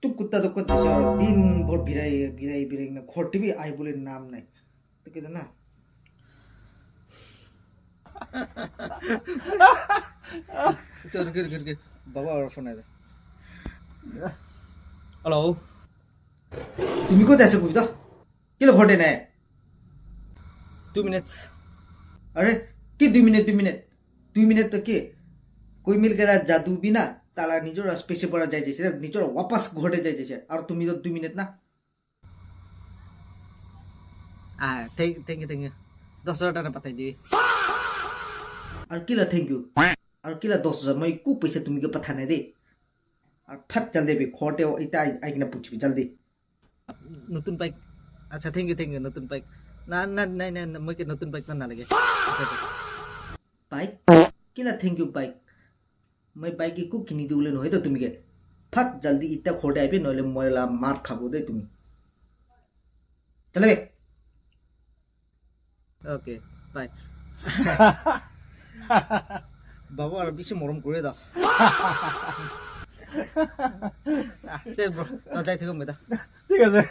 টুক কুত্তা তো করতেছে আর দিন ভর ভিড়াই না ঘর টিভি আই বলে নাম নাই তো কি না চল কে বাবা আর ফোন আছে হ্যালো তুমি কোথায় আছো কবিতা কিলো ঘটে নাই 2 minutes अरे কি 2 মিনিট 2 মিনিট তো কি কই মিল গেলা জাদু বিনা তালা নিজর স্পেসে পড়া যায় যে নিজর ওয়াপাস ঘটে যায় যে আর তুমি তো 2 মিনিট না থ্যাংক ইউ 10,000 টাকা পাঠাই দিবি আর কিলা থ্যাংক ইউ আর কিলা 10,000 মই কু পয়সা তুমি কে পাঠানে দে আর ফাট চল দেবি খটে এটা আইকিনা পুছবি জলদি নতুন বাইক আচ্ছা থ্যাংক ইউ নতুন বাইক না মই কে নতুন বাইক না লাগে বাইক কিলা থ্যাংক ইউ বাইক মই বাইক একো কিনি দিউলে নহয় তো তুমি কে ফাট জলদি ইটা খটে আইবে নলে ময়লা মার খাবো দে তুমি চলবে ওকে বাই বাবা আর বেশি মরম করে দাও যাই থেকে মেদা ঠিক আছে